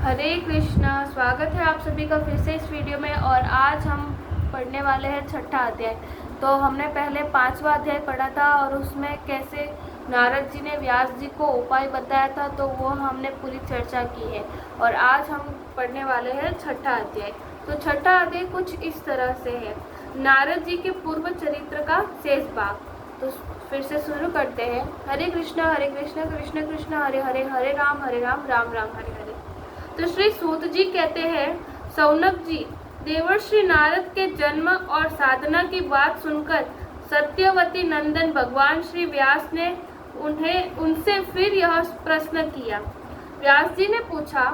हरे कृष्णा। स्वागत है आप सभी का फिर से इस वीडियो में। और आज हम पढ़ने वाले हैं छठा अध्याय। तो हमने पहले 5वां अध्याय पढ़ा था और उसमें कैसे नारद जी ने व्यास जी को उपाय बताया था, तो वो हमने पूरी चर्चा की है। और आज हम पढ़ने वाले हैं छठा अध्याय। तो छठा अध्याय कुछ इस तरह से है, नारद जी के पूर्व चरित्र का शेष भाग। तो फिर से शुरू करते हैं। हरे कृष्णा कृष्ण कृष्ण हरे हरे, हरे राम राम राम हरे हरे। तो श्री सूत जी कहते हैं, सौनक जी, देवर्षि नारद के जन्म और साधना की बात सुनकर सत्यवती नंदन भगवान श्री व्यास ने उनसे फिर यह प्रश्न किया। व्यास जी ने पूछा,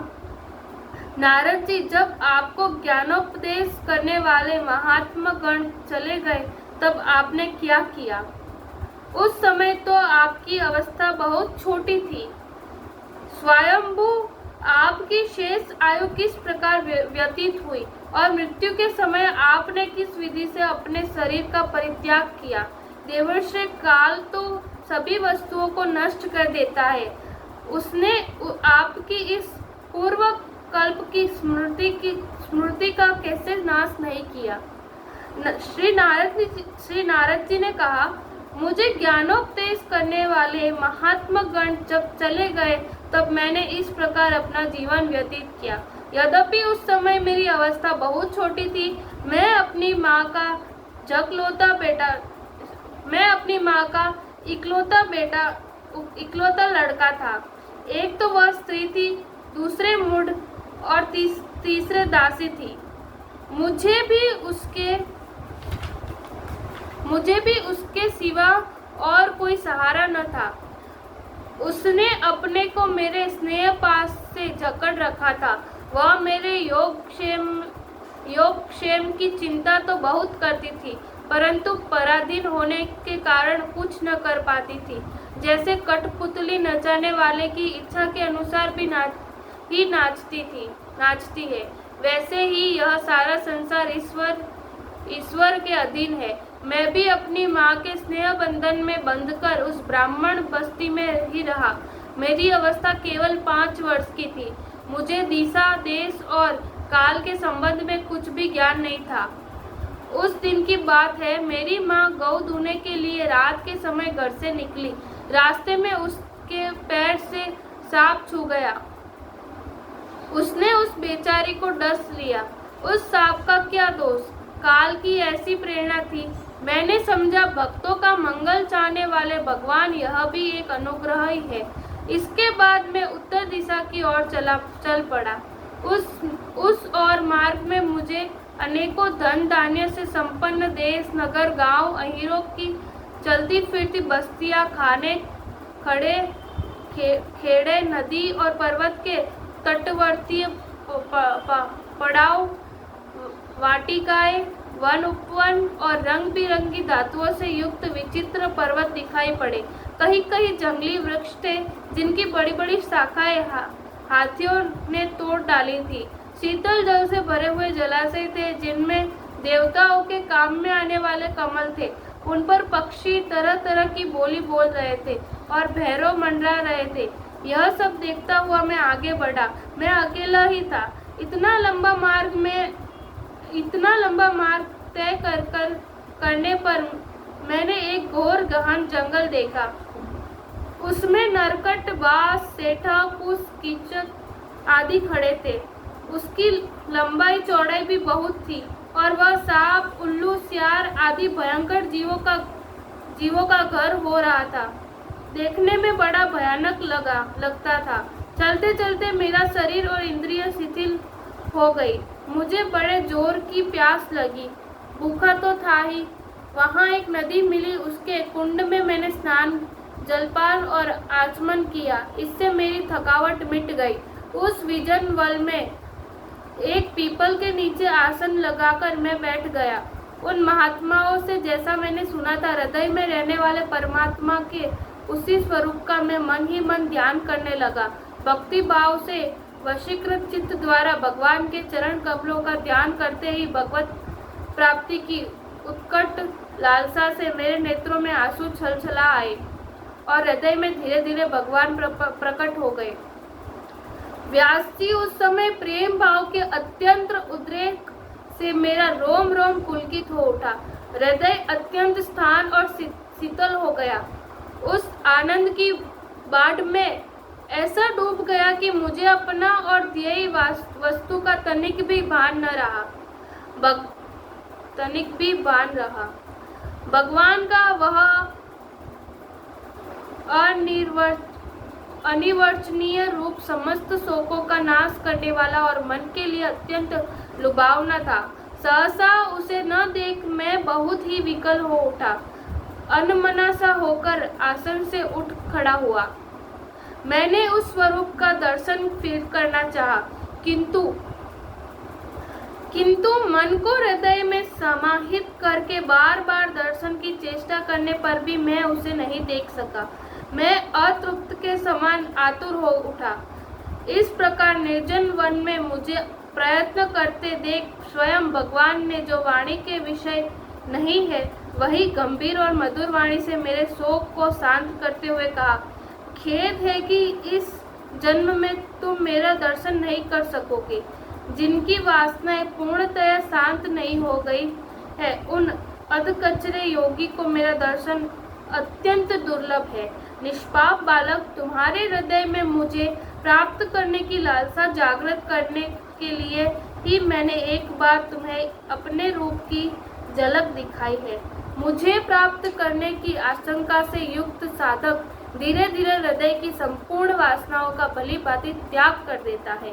नारद जी, जब आपको ज्ञानोपदेश करने वाले महात्मा गण चले गए तब आपने क्या किया? उस समय तो आपकी अवस्था बहुत छोटी थी। स्वयंभू आपकी शेष आयु किस प्रकार व्यतीत हुई और मृत्यु के समय आपने किस विधि से अपने शरीर का परित्याग किया? देवर्षि, काल तो सभी वस्तुओं को नष्ट कर देता है। उसने आपकी इस पूर्व कल्प की स्मृति का कैसे नाश नहीं किया? श्री नारद जी ने कहा, मुझे ज्ञानोपदेश करने वाले महात्मा गण जब चले गए तब मैंने इस प्रकार अपना जीवन व्यतीत किया। यद्यपि उस समय मेरी अवस्था बहुत छोटी थी। मैं अपनी माँ का इकलौता लड़का था। एक तो वह स्त्री थी, दूसरे मूढ़ और तीसरे दासी थी। मुझे भी उसके सिवा और कोई सहारा न था। उसने अपने को मेरे स्नेह पास से जकड़ रखा था। वह मेरे योग क्षेम की चिंता तो बहुत करती थी, परंतु पराधीन होने के कारण कुछ न कर पाती थी। जैसे कठपुतली नचाने वाले की इच्छा के अनुसार भी नाचती है, वैसे ही यह सारा संसार ईश्वर के अधीन है। मैं भी अपनी माँ के स्नेह बंधन में बंधकर उस ब्राह्मण बस्ती में ही रहा। मेरी अवस्था केवल 5 वर्ष की थी। मुझे दिशा, देश और काल के संबंध में कुछ भी ज्ञान नहीं था। उस दिन की बात है, मेरी माँ गौ दूने के लिए रात के समय घर से निकली। रास्ते में उसके पैर से सांप छू गया। उसने उस बेचारी को डस लिया। उस सांप का क्या दोष? काल की ऐसी प्रेरणा थी। मैंने समझा, भक्तों का मंगल चाहने वाले भगवान यह भी एक अनुग्रह ही है। इसके बाद मैं उत्तर दिशा की ओर चल पड़ा। उस और मार्ग में मुझे अनेकों धन धान्य से संपन्न देश, नगर, गांव, अहीरों की चलती फिरती बस्तियां, खाने, खेड़े, नदी और पर्वत के तटवर्ती पड़ाव, वाटिकाएं, वन उपवन और रंग बिरंगी धातुओं से युक्त विचित्र पर्वत दिखाई पड़े। कहीं कहीं जंगली वृक्ष थे जिनकी बड़ी बड़ी शाखाएं हाथियों ने तोड़ डाली थी। शीतल जल से भरे हुए जलाशय थे जिनमें देवताओं के काम में आने वाले कमल थे। उन पर पक्षी तरह तरह की बोली बोल रहे थे और भैरव मंडरा रहे थे। यह सब देखता हुआ मैं आगे बढ़ा। मैं अकेला ही था। इतना लंबा मार्ग तय करने पर मैंने एक घोर गहन जंगल देखा। उसमें नरकट, बाज, सेठा, कुश, कीचक आदि खड़े थे। उसकी लंबाई चौड़ाई भी बहुत थी और वह सांप, उल्लू, सियार आदि भयंकर जीवों का घर हो रहा था। देखने में बड़ा भयानक लगता था। चलते चलते मेरा शरीर और इंद्रिय शिथिल हो गई। मुझे बड़े जोर की प्यास लगी। भूखा तो था ही। वहाँ एक नदी मिली। उसके कुंड में मैंने स्नान, जलपान और आचमन किया। इससे मेरी थकावट मिट गई। उस विजन वन में एक पीपल के नीचे आसन लगाकर मैं बैठ गया। उन महात्माओं से जैसा मैंने सुना था, हृदय में रहने वाले परमात्मा के उसी स्वरूप का मैं मन ही मन ध्यान करने लगा। भक्ति भाव से वशीकृत चित्त द्वारा भगवान के चरण कमलों का ध्यान करते ही भगवत प्राप्ति की उत्कट लालसा से मेरे नेत्रों में आंसू छलछला आए और हृदय में धीरे धीरे भगवान प्रकट हो गए। व्यास जी, उस समय प्रेम भाव के अत्यंत उद्रेक से मेरा रोम रोम पुलकित हो उठा। हृदय अत्यंत स्थान और शीतल हो गया। उस आनंद की बाढ़ में ऐसा डूब गया कि मुझे अपना और ध्येय वस्तु का तनिक भी भान न रहा। भगवान का वह अनिर्वचनीय रूप समस्त शोकों का नाश करने वाला और मन के लिए अत्यंत लुभावना था। सहसा उसे न देख मैं बहुत ही विकल हो उठा। अनमना सा होकर आसन से उठ खड़ा हुआ। मैंने उस स्वरूप का दर्शन फिर करना चाहा, किंतु मन को हृदय में समाहित करके बार बार दर्शन की चेष्टा करने पर भी मैं उसे नहीं देख सका। मैं अतृप्त के समान आतुर हो उठा। इस प्रकार निर्जन वन में मुझे प्रयत्न करते देख स्वयं भगवान ने जो वाणी के विषय नहीं है, वही गंभीर और मधुर वाणी से मेरे शोक को शांत करते हुए कहा, खेद है कि इस जन्म में तुम मेरा दर्शन नहीं कर सकोगे। जिनकी वासनाएं पूर्णतया शांत नहीं हो गई है, उन अधकचरे योगी को मेरा दर्शन अत्यंत दुर्लभ है। निष्पाप बालक, तुम्हारे हृदय में मुझे प्राप्त करने की लालसा जागृत करने के लिए ही मैंने एक बार तुम्हें अपने रूप की झलक दिखाई है। मुझे प्राप्त करने की आशंका से युक्त साधक धीरे धीरे हृदय की संपूर्ण वासनाओं का भलीभांति त्याग कर देता है।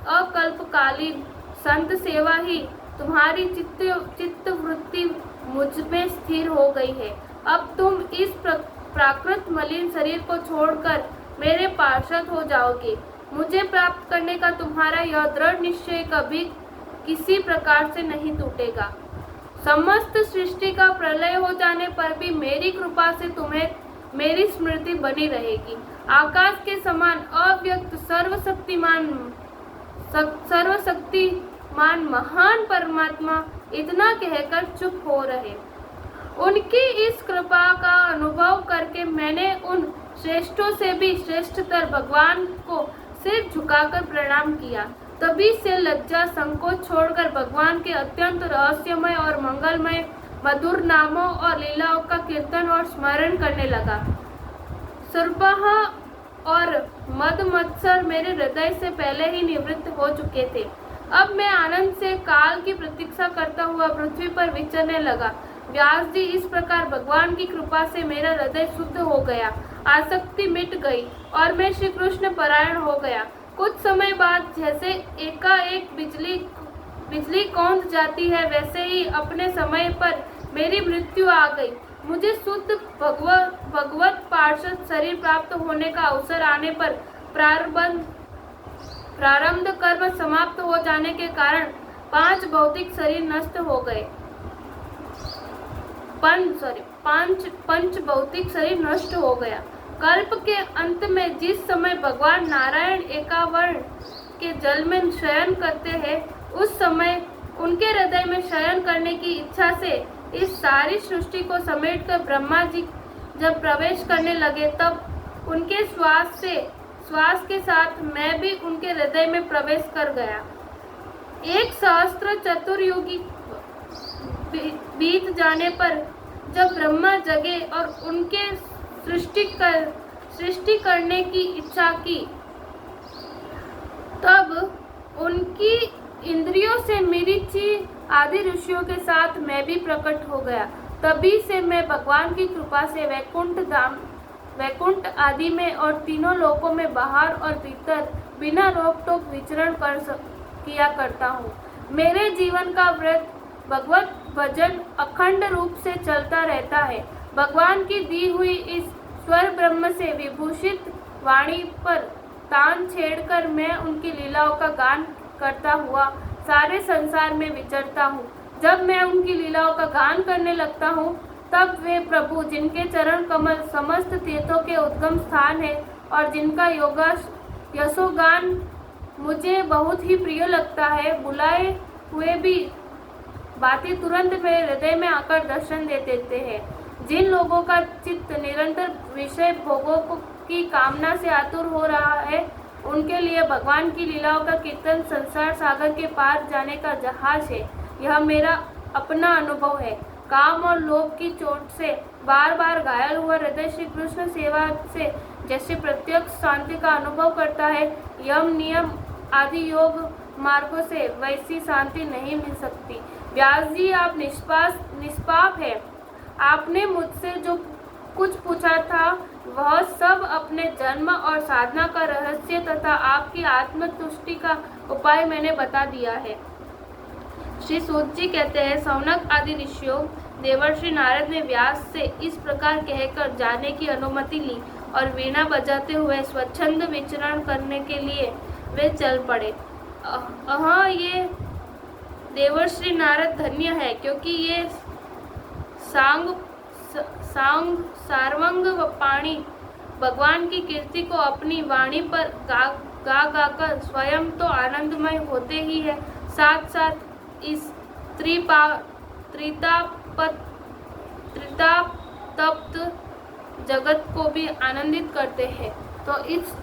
अकल्पकालीन संत सेवा ही तुम्हारी चित्त वृत्ति मुझ में स्थिर हो गई है। अब तुम इस प्राकृत मलिन शरीर को छोड़कर मेरे पार्षद हो जाओगे। मुझे प्राप्त करने का तुम्हारा यह दृढ़ निश्चय कभी किसी प्रकार से नहीं टूटेगा। समस्त सृष्टि का प्रलय हो जाने पर भी मेरी कृपा से तुम्हें मेरी स्मृति बनी रहेगी। आकाश के समान अव्यक्त सर्वशक्तिमान महान परमात्मा इतना कहकर चुप हो रहे। उनकी इस कृपा का अनुभव करके मैंने उन श्रेष्ठों से भी श्रेष्ठतर भगवान को सिर झुकाकर प्रणाम किया। तभी से लज्जा संकोच छोड़कर भगवान के अत्यंत रहस्यमय और मंगलमय मधुर नामों और लीलाओं का कीर्तन और स्मरण करने लगा। सुरपह और मद मत्सर मेरे हृदय से पहले ही निवृत्त हो चुके थे। अब मैं आनंद से काल की प्रतीक्षा करता हुआ पृथ्वी पर विचरने लगा। व्यास जी, इस प्रकार भगवान की कृपा से मेरा हृदय शुद्ध हो गया, आसक्ति मिट गई और मैं श्री कृष्ण परायण हो गया। कुछ समय बाद जैसे एकाएक बिजली कौंध जाती है, वैसे ही अपने समय पर मेरी मृत्यु आ गई। मुझे शुद्ध भगवत पार्षद शरीर प्राप्त होने का अवसर आने पर प्रारब्ध कर्म समाप्त हो जाने के कारण पंच भौतिक शरीर नष्ट हो गए। पंच भौतिक शरीर नष्ट हो गया। कल्प के अंत में जिस समय भगवान नारायण एकावर्ण के जल में शयन करते हैं, उस समय उनके हृदय में शयन करने की इच्छा से इस सारी सृष्टि को समेटकर ब्रह्मा जी जब प्रवेश करने लगे, तब उनके श्वास के साथ मैं भी उनके हृदय में प्रवेश कर गया। 1 सहस्त्र चतुर्युगी बीत जाने पर जब ब्रह्मा जगे और उनके सृष्टि करने की इच्छा की, तब उनकी इंद्रियों से मरीचि आदि ऋषियों के साथ मैं भी प्रकट हो गया। तभी से मैं भगवान की कृपा से वैकुंठ आदि में और तीनों लोकों में बाहर और भीतर बिना रोक टोक विचरण किया करता हूँ। मेरे जीवन का व्रत भगवत भजन अखंड रूप से चलता रहता है। भगवान की दी हुई इस स्वर ब्रह्म से विभूषित वाणी पर तान छेड़कर मैं उनकी लीलाओं का गान करता हुआ सारे संसार में विचरता हूँ। जब मैं उनकी लीलाओं का गान करने लगता हूँ, तब वे प्रभु जिनके चरण कमल समस्त तीर्थों के उद्गम स्थान है और जिनका यशोगान मुझे बहुत ही प्रिय लगता है, बुलाए हुए भी बातें तुरंत मेरे हृदय में आकर दर्शन दे देते हैं। जिन लोगों का चित्त निरंतर विषय भोगों की कामना से आतुर हो रहा है, उनके लिए भगवान की लीलाओं का कीर्तन संसार सागर के पार जाने का जहाज है। यह मेरा अपना अनुभव है। काम और लोभ की चोट से बार बार घायल हुआ हृदय श्री कृष्ण सेवा से जैसे प्रत्यक्ष शांति का अनुभव करता है, यम नियम आदि योग मार्गों से वैसी शांति नहीं मिल सकती। व्यास जी, आप निष्पाप है। आपने मुझसे जो कुछ पूछा था वह सब अपने जन्म और साधना का रहस्य तथा आपकी आत्मतुष्टि का उपाय मैंने बता दिया है। श्री सूत जी कहते हैं, सौनक आदि ऋषियों देवर्षि नारद ने व्यास से इस प्रकार कहकर जाने की अनुमति ली और वीणा बजाते हुए स्वच्छंद विचरण करने के लिए वे चल पड़े। ये देवर्षि नारद धन्य है, क्योंकि ये सार्वंग पाणी भगवान की कीर्ति को अपनी वाणी पर गा कर स्वयं तो आनंदमय होते ही है, साथ साथ इस त्रिताप्त जगत को भी आनंदित करते हैं। तो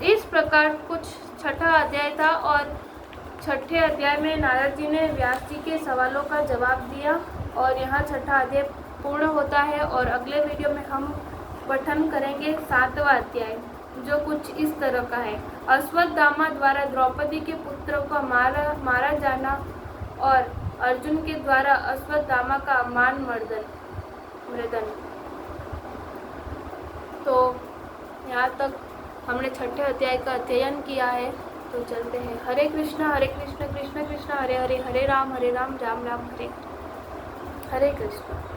इस प्रकार कुछ छठा अध्याय था और छठे अध्याय में नारद जी ने व्यास जी के सवालों का जवाब दिया और यहाँ छठा अध्याय पूर्ण होता है। और अगले वीडियो में हम पठन करेंगे 7वां अध्याय, जो कुछ इस तरह का है। अश्वत्थामा द्वारा द्रौपदी के पुत्र को मारा जाना और अर्जुन के द्वारा अश्वत्थामा का मान मर्दन। तो यहाँ तक हमने छठे अध्याय का अध्ययन किया है। तो चलते हैं। हरे कृष्ण कृष्ण कृष्ण हरे हरे, हरे राम राम राम हरे कृष्ण।